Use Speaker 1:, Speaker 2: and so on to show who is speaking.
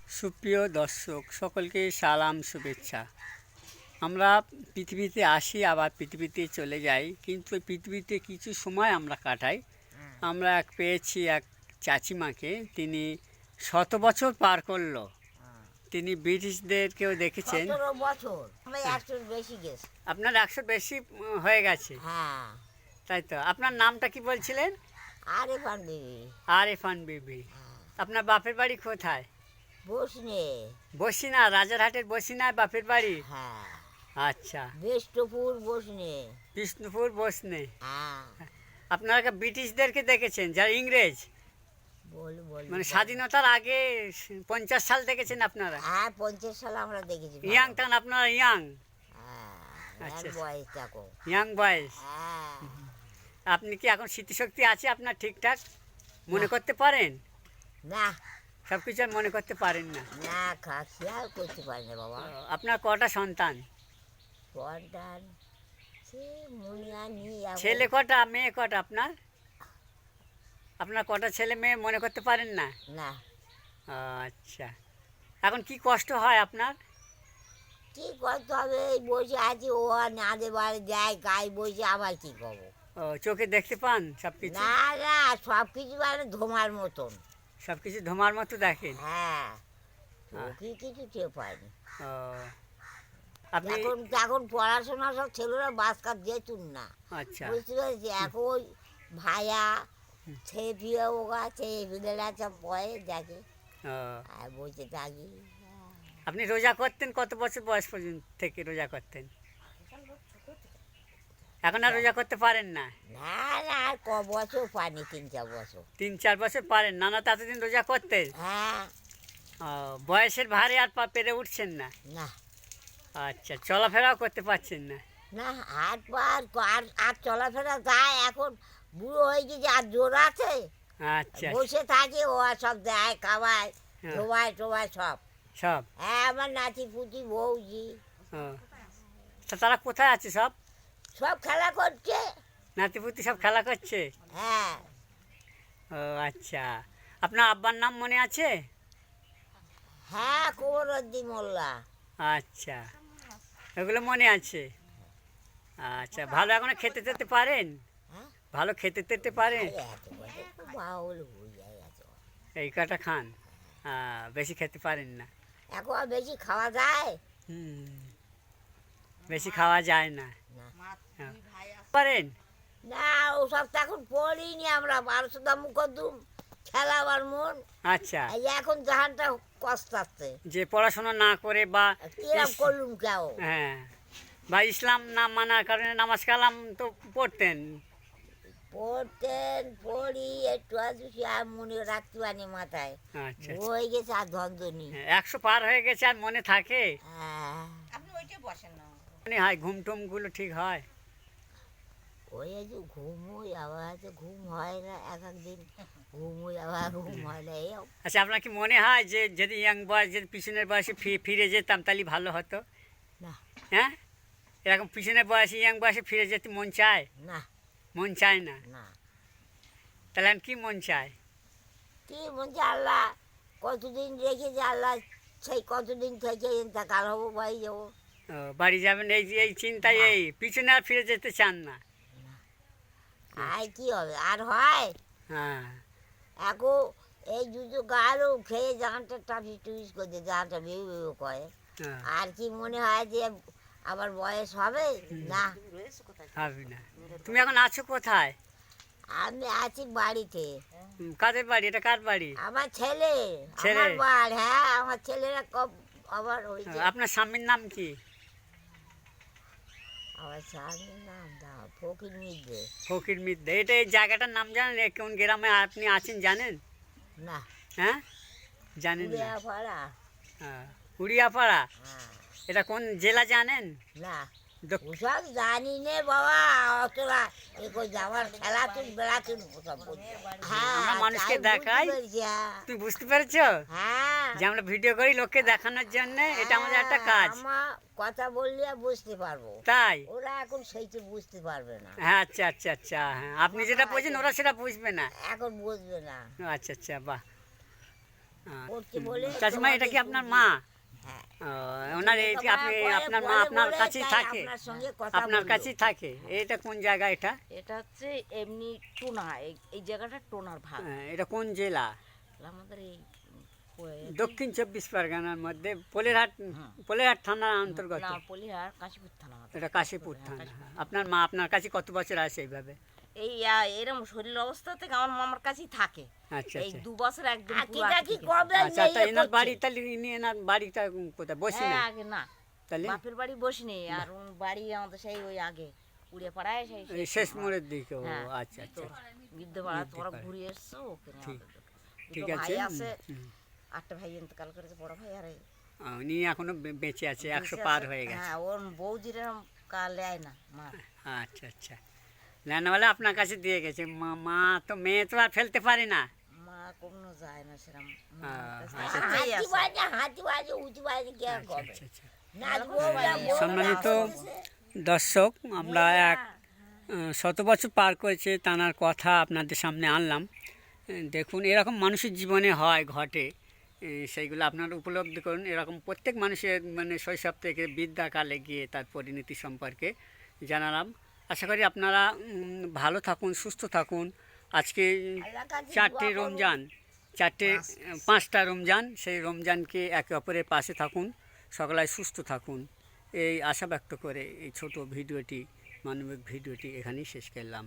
Speaker 1: সুপ্রিয় দর্শক সকলকে সালাম শুভেচ্ছা। আমরা পৃথিবীতে আসি আবার পৃথিবীতে চলে যাই, কিন্তু পৃথিবীতে কিছু সময় আমরা কাটাই। আমরা পেয়েছি এক চাচিমাকে, তিনি 100 বছর পার করলো। তিনি ব্রিটিশদেরকেও দেখেছেন।
Speaker 2: 17 বছর আমি 100 বেশি গেছে।
Speaker 1: আপনার 100 বেশি হয়ে গেছে?
Speaker 2: হ্যাঁ।
Speaker 1: তাই তো। আপনার নামটা কি বলছিলেন?
Speaker 2: আরেফান বিবি।
Speaker 1: আরেফান বিবি। আপনার বাপের বাড়ি কোথায়?
Speaker 2: বসনে।
Speaker 1: বসিনা, রাজারহাটের বসিনায় বাপের বাড়ি?
Speaker 2: হ্যাঁ।
Speaker 1: আচ্ছা।
Speaker 2: বিষ্ণুপুর বসনে।
Speaker 1: বিষ্ণুপুর বসনে।
Speaker 2: হ্যাঁ।
Speaker 1: আপনারা ব্রিটিশদেরকে দেখেছেন, যারা ইংরেজ,
Speaker 2: বল বল
Speaker 1: মানে স্বাধীনতার আগে 50 সাল দেখেছেন আপনারা?
Speaker 2: হ্যাঁ, 50 সাল আমরা দেখেছি।
Speaker 1: ইয়াং তখন আপনারা ইয়াং?
Speaker 2: হ্যাঁ,
Speaker 1: আচ্ছা,
Speaker 2: বয়স থাকো।
Speaker 1: ইয়াং বয়স।
Speaker 2: হ্যাঁ।
Speaker 1: আপনি কি এখন স্মৃতিশক্তি আছে আপনার ঠিকঠাক? মনে করতে পারেন?
Speaker 2: না
Speaker 1: সব কিছু আর মনে করতে পারেন না?
Speaker 2: না, খেয়াল করতে পারি না বাবা।
Speaker 1: আপনার কটা সন্তান?
Speaker 2: সন্তান সে মনে আনি।
Speaker 1: ছেলে কটা, মেয়ে কটা আপনার? আপনার কটা ছেলে মেয়ে মনে করতে পারেন না?
Speaker 2: না।
Speaker 1: আচ্ছা। এখন কি কষ্ট হয় আপনার?
Speaker 2: কি করতে হবে, এই বসে আছি, ও আর নাদের বাড়ি যায়, গায়ে বসে, আবার কি করবো?
Speaker 1: ও, চোখে দেখতে পান সব কিছু?
Speaker 2: না না, সব কিছু মানে ধোমার মতন।
Speaker 1: সব কিছু ধোমার মতো দেখেন?
Speaker 2: হ্যাঁ, চোখে কিছু টের পাইনি।
Speaker 1: ও, আপনি
Speaker 2: এখন এখন পড়াশোনা সব ছেলেরা বাসকার যেতুন না।
Speaker 1: আচ্ছা।
Speaker 2: বুঝতে পেরেছি, এখন ভাইয়া ছেলে পিয়ে ওগা ছেলে পিলেরা সব পয়ে দেখে
Speaker 1: ও,
Speaker 2: আর বসে থাকি।
Speaker 1: আপনি রোজা করতেন কত বছর বয়স পর্যন্ত থেকে রোজা করতেন? এখন আর রোজা করতে পারেন না?
Speaker 2: না না, আর ক বছর পানি, 3-4 বছর।
Speaker 1: 3-4 বছর পারেন না? না তো এতদিন রোজা করতেন?
Speaker 2: হ্যাঁ।
Speaker 1: ও, বয়সের ভারে আর পেরে উঠছেন না?
Speaker 2: না
Speaker 1: আচ্ছা, চলাফেরাও করতে পারছেন না?
Speaker 2: না, হাত পা আর আর চলাফেরা যায়, এখন বুড়ো হয়ে গেছে, আর জোর আছে?
Speaker 1: আচ্ছা।
Speaker 2: বসে থাকে, ও আর সব দেয়, খাওয়ায়,
Speaker 1: হ্যাঁ।
Speaker 2: ধোয়ায় টোয়ায় সব।
Speaker 1: সব?
Speaker 2: হ্যাঁ, আমার নাতি পুতি বউজি
Speaker 1: ও, তা তারা কোথায় আছে সব?
Speaker 2: সব খেলা করছে।
Speaker 1: নাতিপুতি সব খেলা করছে?
Speaker 2: হ্যাঁ।
Speaker 1: ও আচ্ছা। আপনার আব্বার নাম মনে আছে?
Speaker 2: হ্যাঁ, কোমরদ্দি মোল্লা।
Speaker 1: আচ্ছা, এগুলো মনে আছে। আচ্ছা, ভালো এখনো খেতে টেতে পারেন?
Speaker 2: হ্যাঁ?
Speaker 1: ভালো খেতে টেতে পারেন?
Speaker 2: আরে এত বছর খুব বাউল হয়ে যায় এত।
Speaker 1: এই কটা খান? বেশি খেতে পারেন না?
Speaker 2: এখন আর বেশি খাওয়া যায়
Speaker 1: হুম, বেশি খাওয়া যায় না।
Speaker 2: না।
Speaker 1: হ্যাঁ। পারেন?
Speaker 2: না, ওসব তো এখন পড়িনি আমরা, 1200 মুকদ্দুম খেলাবার মন।
Speaker 1: আচ্ছা,
Speaker 2: এই এখন জাহানটা কষ্ট আসছে,
Speaker 1: যে পড়াশোনা না করে বা
Speaker 2: কিরম করলুম কেউ।
Speaker 1: হ্যাঁ, বা ইসলাম না মানার কারণে নামাজ কালাম তো পড়তেন?
Speaker 2: পড়তেন, পড়ি, একটু আধটু আর মনে রাখতে পারি মাথায়।
Speaker 1: আচ্ছা,
Speaker 2: হয়ে গেছে আর ধন্দনি।
Speaker 1: 100 পার হয়ে গেছে আর মনে থাকে?
Speaker 2: হ্যাঁ।
Speaker 1: মনে হয় ঘুম টুমগুলো ঠিক হয়?
Speaker 2: ওই যে ঘুমোই, আবার হয়তো ঘুম হয় না, এক একদিন ঘুমোই আবার ঘুম হয় না। এই
Speaker 1: আচ্ছা, আপনার কি মনে হয় যে যদি ইয়াং বয়স, যদি পিছনের বয়সে ফিরে যেতাম তাহলে ভালো হতো?
Speaker 2: না।
Speaker 1: হ্যাঁ, এরকম পিছনের বয়সে ইয়াং বয়সে ফিরে যেতে মন চায়?
Speaker 2: না
Speaker 1: মন চায় না?
Speaker 2: না।
Speaker 1: তাহলে আর কি মন চায়?
Speaker 2: কি বলছে, আল্লাহ কতদিন রেখেছে, আল্লাহ সেই কতদিন থেকে ইন্তেকাল হবো, বাড়ি যাবো।
Speaker 1: ও, বাড়ি যাবেন এই চিন্তায়, এই পিছনে আর ফিরে যেতে চান না?
Speaker 2: আর কি হবে, আর হয়
Speaker 1: হ্যাঁ।
Speaker 2: এখন? এই দুটো গালও খেয়ে জানটা টাফি টুইস করছে, জানটা বেউ বেউ করে।
Speaker 1: হ্যাঁ,
Speaker 2: আর কি মনে হয় যে আবার বয়স হবে? না।
Speaker 1: হবে না। তুমি এখন আছো কোথায়?
Speaker 2: আমি আছি বাড়িতে।
Speaker 1: কাদের বাড়ি এটা? কার বাড়ি?
Speaker 2: আমার ছেলে,
Speaker 1: ছেলে?
Speaker 2: আমার বাড়ি। হ্যাঁ, আমার ছেলেরা কব আবার হয়েছে।
Speaker 1: আপনার স্বামীর নাম কি?
Speaker 2: আমার স্বামীর নাম দাও ফকির মিদ্রে।
Speaker 1: ফকির মিদ্দা। এটা এই জায়গাটার নাম জানেন? কোন গ্রামে আপনি আছেন জানেন?
Speaker 2: না।
Speaker 1: হ্যাঁ, জানেন না?
Speaker 2: পাড়া।
Speaker 1: হ্যাঁ, উড়িয়াপাড়া।
Speaker 2: হ্যাঁ।
Speaker 1: এটা কোন জেলা জানেন?
Speaker 2: না,
Speaker 1: দক্ষ-
Speaker 2: ওসব জানি নে বাবা, অতটা এ যাওয়ার খেলাতুন বেড়াতুন ওসব বুঝি। হ্যাঁ,
Speaker 1: আমরা মানুষকে
Speaker 2: তাই বুঝতে
Speaker 1: দেখাই।
Speaker 2: পেরেছি, হ্যাঁ।
Speaker 1: তুমি বুঝতে পেরেছো
Speaker 2: হ্যাঁ।
Speaker 1: যে আমরা ভিডিও করি লোককে দেখানোর জন্য? এটা আমাদের একটা কাজ।
Speaker 2: আমার কথা বললে বুঝতে পারবো,
Speaker 1: তাই?
Speaker 2: ওরা এখন সেইটা বুঝতে পারবে না।
Speaker 1: হ্যাঁ, আচ্ছা আচ্ছা আচ্ছা। হ্যাঁ, আপনি যেটা বুঝেন ওরা সেটা বুঝবে না?
Speaker 2: এখন বুঝবে না।
Speaker 1: আচ্ছা আচ্ছা, বাহ।
Speaker 2: করছে বলে
Speaker 1: চাচিমা এটা কি আপনার মা?
Speaker 2: হ্যাঁ।
Speaker 1: ওনার এই যে আপনি আপনার মা আপনার কাছেই থাকে,
Speaker 2: আপনার সঙ্গে কথা
Speaker 1: আপনার
Speaker 2: বললো।
Speaker 1: কাছেই থাকে। এটা কোন জায়গা এটা?
Speaker 3: এটা হচ্ছে এমনি টোনা, এই জায়গাটা টোনার ভাগ।
Speaker 1: এটা কোন জেলা?
Speaker 3: আমাদের এই
Speaker 1: দক্ষিণ 24 পরগনার মধ্যে পোলেরহাট থানার অন্তর্গত।
Speaker 3: না, পলিহার কাশীপুর থানা আমাদের।
Speaker 1: এটা কাশীপুর থানা। আপনার মা আপনার কাছে কত বছর আছে এইভাবে?
Speaker 3: এই এরকম শরীর অবস্থা থেকে আমার মামার কাছেই থাকে।
Speaker 1: আচ্ছা
Speaker 3: এই
Speaker 1: আচ্ছা
Speaker 3: 2 বছর একদম
Speaker 2: আকি টাকি কবে
Speaker 1: আচ্ছা। তা
Speaker 2: ইয়ে
Speaker 1: এনার
Speaker 2: করছে?
Speaker 1: বাড়ি তাহলে ইনি এনার বাড়িটা কোথায়? বসি না
Speaker 3: আগে না,
Speaker 1: তাহলে
Speaker 3: বাপের বাড়ি বসিনি, আর ওর বাড়ি আমাদের সেই ওই আগে উড়ে পাড়ায় সেই
Speaker 1: এই শেষ মোড়ের দিকে। ও
Speaker 3: হ্যাঁ,
Speaker 1: আচ্ছা আচ্ছা
Speaker 3: বৃদ্ধ পাড়া। তোমরা ঘুরে এসছো ওখানে
Speaker 1: ঠিক-
Speaker 3: আমাদের দোকানে।
Speaker 1: ঠিক
Speaker 3: দুটো
Speaker 1: আছে।
Speaker 3: ভাই আছে,
Speaker 1: হুম।
Speaker 3: 8টা ভাই ইন্তকাল করেছে, বড় ভাই আর এই
Speaker 1: উনি এখনো বেঁচে আছে, 100
Speaker 3: বেঁচে
Speaker 1: পার
Speaker 3: আছে।
Speaker 1: হয়ে গেছে।
Speaker 3: হ্যাঁ, ওর বৌদির কাল নেয় না মা।
Speaker 1: আচ্ছা আচ্ছা। নেনওয়ালা আপনার কাছে দিয়ে গেছে। মা তো মেয়ে তো আর ফেলতে পারে না।
Speaker 3: মা কোনো যায় না সেরকম।
Speaker 1: আচ্ছা,
Speaker 2: হাতি বাজে উঁচু বাজে কে করবে?
Speaker 1: আচ্ছা আচ্ছা।
Speaker 2: নাচবো
Speaker 1: সম্মানিত দর্শক, আমরা এক 100 বছর পার করেছে তানার কথা আপনাদের সামনে আনলাম। দেখুন এরকম মানুষের জীবনে হয়, ঘটে, সেইগুলো আপনারা উপলব্ধি করুন। এরকম প্রত্যেক মানুষের মানে শৈশব থেকে বৃদ্ধাকালে গিয়ে তার পরিণতি সম্পর্কে জানালাম। আশা করি আপনারা ভালো থাকুন, সুস্থ থাকুন। আজকে 4টে রমজান, 5টা রমজান, সেই রমজানকে একে অপরের পাশে থাকুন, সকলে সুস্থ থাকুন, এই আশা ব্যক্ত করে এই ছোট ভিডিওটি, মানবিক ভিডিওটি এখানেই শেষ করলাম।